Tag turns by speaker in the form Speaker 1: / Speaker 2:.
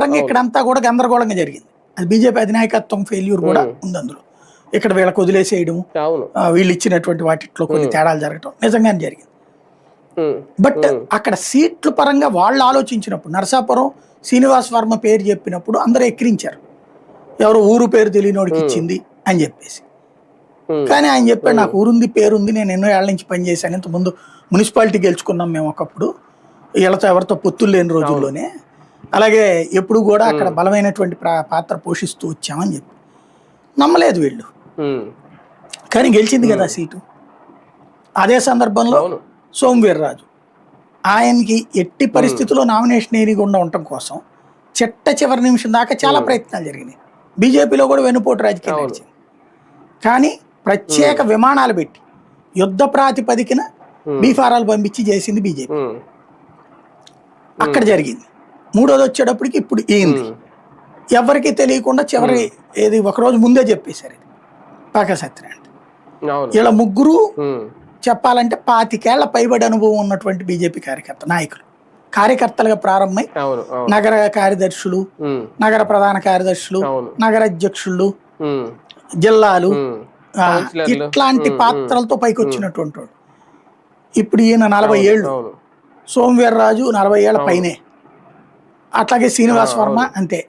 Speaker 1: అవును.
Speaker 2: ఇక్కడంతా కూడా గందరగోళంగా జరిగింది. అది బీజేపీ అధినాయకత్వం ఫెయిల్యూర్ కూడా ఉంది అందులో. ఇక్కడ వీళ్ళకి వదిలేసేయడం,
Speaker 1: అవును.
Speaker 2: వీళ్ళు ఇచ్చినటువంటి వాటిట్లో కొన్ని
Speaker 1: ఉమ్,
Speaker 2: తేడాలు జరగటం నిజంగానే జరిగింది.
Speaker 1: ఉమ్,
Speaker 2: బట్
Speaker 1: ఉమ్,
Speaker 2: అక్కడ సీట్ల పరంగా వాళ్ళు ఆలోచించినప్పుడు నరసాపురం శ్రీనివాస్ వర్మ పేరు చెప్పినప్పుడు అందరూ ఎక్కిరించారు, ఎవరో ఊరు పేరు తెలియనోడికి
Speaker 1: ఉమ్,
Speaker 2: ఇచ్చింది అని చెప్పేసి.
Speaker 1: ఉమ్,
Speaker 2: కానీ ఆయన చెప్పాడు,
Speaker 1: ఉమ్,
Speaker 2: నాకు ఊరుంది పేరుంది, నేను ఎన్నో ఏళ్ల నుంచి పనిచేశాను, ఇంతకుముందు మున్సిపాలిటీ గెలుచుకున్నాం మేము ఒకప్పుడు, వీళ్ళతో ఎవరితో పొత్తులు లేని
Speaker 1: అవును.
Speaker 2: రోజుల్లోనే, అలాగే ఎప్పుడు కూడా అక్కడ
Speaker 1: ఉమ్,
Speaker 2: బలమైనటువంటి పాత్ర పోషిస్తూ వచ్చామని చెప్పి. నమ్మలేదు వీళ్ళు,
Speaker 1: ఉమ్,
Speaker 2: కానీ గెలిచింది కదా
Speaker 1: ఉమ్,
Speaker 2: సీటు. అదే సందర్భంలో
Speaker 1: అవును.
Speaker 2: సోమవీర్రాజు ఆయనకి ఎట్టి
Speaker 1: ఉమ్,
Speaker 2: పరిస్థితుల్లో నామినేషన్ ఏరియకుండా ఉండటం కోసం చివరి నిమిషం దాకా చాలా
Speaker 1: ఉమ్,
Speaker 2: ప్రయత్నాలు జరిగినాయి. బీజేపీలో కూడా వెన్నుపోటు రాజకీయం
Speaker 1: అవును.
Speaker 2: నడిచింది. కానీ
Speaker 1: ఉమ్,
Speaker 2: ప్రత్యేక విమానాలు పెట్టి యుద్ధ ప్రాతిపదికన
Speaker 1: ఉమ్,
Speaker 2: బీఫారాలు పంపించి చేసింది బీజేపీ.
Speaker 1: ఉమ్,
Speaker 2: అక్కడ
Speaker 1: ఉమ్,
Speaker 2: జరిగింది. మూడోది వచ్చేటప్పటికి ఇప్పుడు ఏంది,
Speaker 1: ఉమ్,
Speaker 2: ఎవరికి తెలియకుండా చివరి
Speaker 1: ఉమ్,
Speaker 2: ఏది ఒకరోజు ముందే చెప్పేశారు ఇది పాక సత్యనారాయణ.
Speaker 1: అవును.
Speaker 2: ఇలా ముగ్గురు
Speaker 1: ఉమ్,
Speaker 2: చెప్పాలంటే 25 ఏళ్ల పైబడి అనుభవం ఉన్నటువంటి బీజేపీ నాయకులు, కార్యకర్తలుగా ప్రారంభమై
Speaker 1: అవును. అవును.
Speaker 2: నగర కార్యదర్శులు,
Speaker 1: ఉమ్,
Speaker 2: నగర ప్రధాన కార్యదర్శులు,
Speaker 1: అవును.
Speaker 2: నగర అధ్యక్షులు,
Speaker 1: ఉమ్,
Speaker 2: జిల్లాలు,
Speaker 1: ఉమ్,
Speaker 2: ఆ,
Speaker 1: కౌన్సిలర్లు.
Speaker 2: ఇట్లాంటి
Speaker 1: ఉమ్, ఉమ్,
Speaker 2: పాత్రలతో పైకి
Speaker 1: ఉమ్,
Speaker 2: వచ్చినటువంటి వాడు. ఇప్పుడు ఈయన 40
Speaker 1: అవును.
Speaker 2: ఏళ్ళు,
Speaker 1: అవును.
Speaker 2: సోమవీర్రాజు 40 ఏళ్ల
Speaker 1: అవును.
Speaker 2: పైనే, అట్లాగే శ్రీనివాస్ వర్మ
Speaker 1: అవును.
Speaker 2: అంతే.